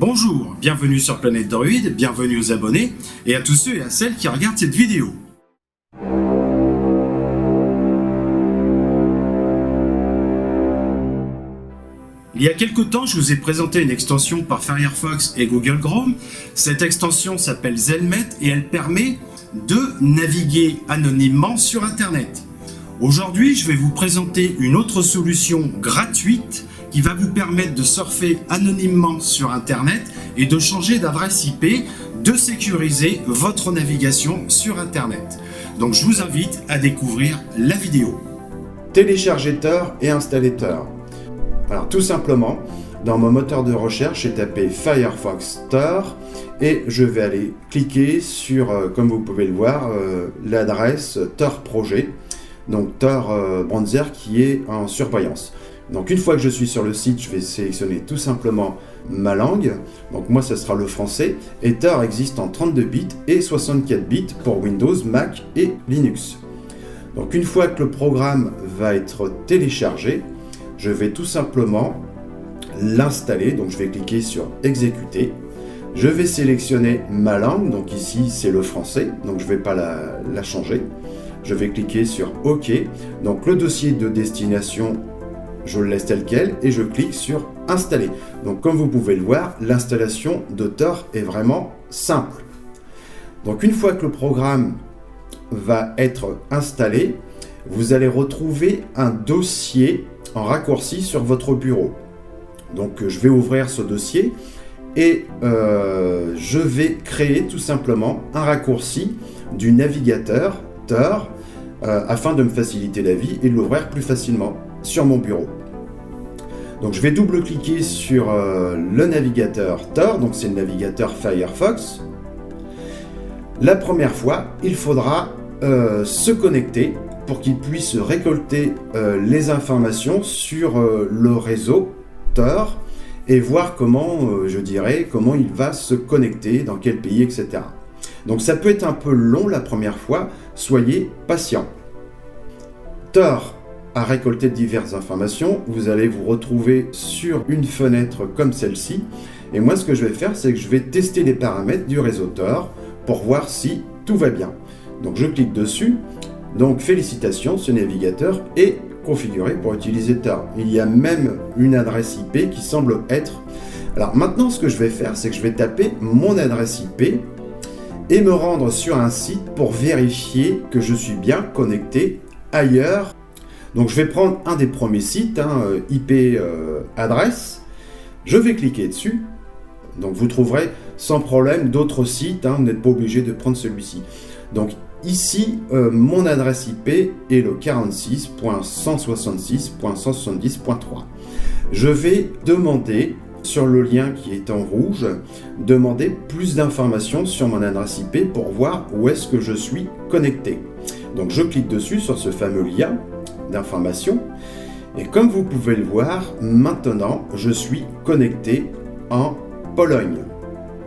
Bonjour, bienvenue sur Planète Droïde, bienvenue aux abonnés et à tous ceux et à celles qui regardent cette vidéo. Il y a quelque temps, je vous ai présenté une extension par Firefox et Google Chrome. Cette extension s'appelle Zelmet et elle permet de naviguer anonymement sur Internet. Aujourd'hui, je vais vous présenter une autre solution gratuite qui va vous permettre de surfer anonymement sur Internet et de changer d'adresse IP, de sécuriser votre navigation sur Internet. Donc je vous invite à découvrir la vidéo. Télécharger Tor et installer Tor. Alors tout simplement, dans mon moteur de recherche, j'ai tapé Firefox Tor et je vais aller cliquer sur, comme vous pouvez le voir, l'adresse Tor Projet, donc Tor Browser qui est en surbrillance. Donc une fois que je suis sur le site, je vais sélectionner tout simplement ma langue. Donc moi, ce sera le français. Et Tor existe en 32 bits et 64 bits pour Windows, Mac et Linux. Donc une fois que le programme va être téléchargé, je vais tout simplement l'installer. Donc je vais cliquer sur exécuter. Je vais sélectionner ma langue. Donc ici, c'est le français. Donc je ne vais pas la changer. Je vais cliquer sur OK. Donc le dossier de destination, je le laisse tel quel et je clique sur installer. Donc comme vous pouvez le voir, l'installation de Tor est vraiment simple. Donc une fois que le programme va être installé, vous allez retrouver un dossier en raccourci sur votre bureau. Donc je vais ouvrir ce dossier et je vais créer tout simplement un raccourci du navigateur Tor afin de me faciliter la vie et de l'ouvrir plus facilement sur mon bureau. Donc je vais double-cliquer sur le navigateur Tor, donc c'est le navigateur Firefox. La première fois, il faudra se connecter pour qu'il puisse récolter les informations sur le réseau Tor et voir comment, comment il va se connecter, dans quel pays, etc. Donc ça peut être un peu long la première fois, soyez patient. Tor à récolter diverses informations, vous allez vous retrouver sur une fenêtre comme celle-ci. Et moi, ce que je vais faire, c'est que je vais tester les paramètres du réseau Tor pour voir si tout va bien. Donc, je clique dessus. Donc, félicitations, ce navigateur est configuré pour utiliser Tor. Il y a même une adresse IP qui semble être... Alors, maintenant, ce que je vais faire, c'est que je vais taper mon adresse IP et me rendre sur un site pour vérifier que je suis bien connecté ailleurs. Donc je vais prendre un des premiers sites, IP adresse, je vais cliquer dessus, donc vous trouverez sans problème d'autres sites, vous n'êtes pas obligé de prendre celui-ci. Donc ici, mon adresse IP est le 46.166.170.3. Je vais demander, sur le lien qui est en rouge, demander plus d'informations sur mon adresse IP pour voir où est-ce que je suis connecté. Donc je clique dessus sur ce fameux lien d'informations et comme vous pouvez le voir, maintenant je suis connecté en Pologne.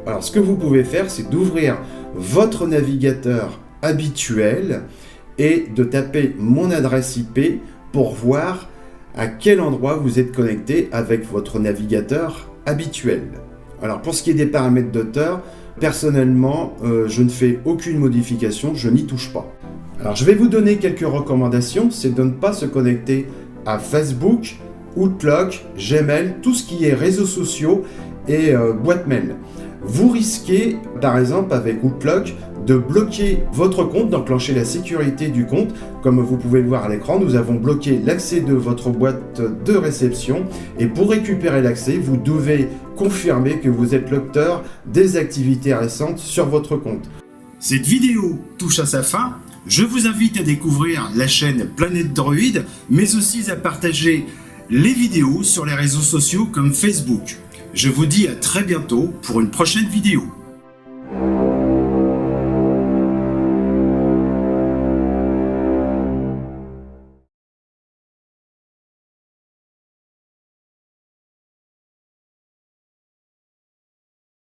Alors ce que vous pouvez faire, c'est d'ouvrir votre navigateur habituel et de taper mon adresse IP pour voir à quel endroit vous êtes connecté avec votre navigateur habituel. Alors pour ce qui est des paramètres de Tor, personnellement je ne fais aucune modification, je n'y touche pas. Alors je vais vous donner quelques recommandations, c'est de ne pas se connecter à Facebook, Outlook, Gmail, tout ce qui est réseaux sociaux et boîte mail. Vous risquez, par exemple avec Outlook, de bloquer votre compte, d'enclencher la sécurité du compte. Comme vous pouvez le voir à l'écran, nous avons bloqué l'accès de votre boîte de réception et pour récupérer l'accès, vous devez confirmer que vous êtes l'auteur des activités récentes sur votre compte. Cette vidéo touche à sa fin. Je vous invite à découvrir la chaîne Planète Droïde, mais aussi à partager les vidéos sur les réseaux sociaux comme Facebook. Je vous dis à très bientôt pour une prochaine vidéo.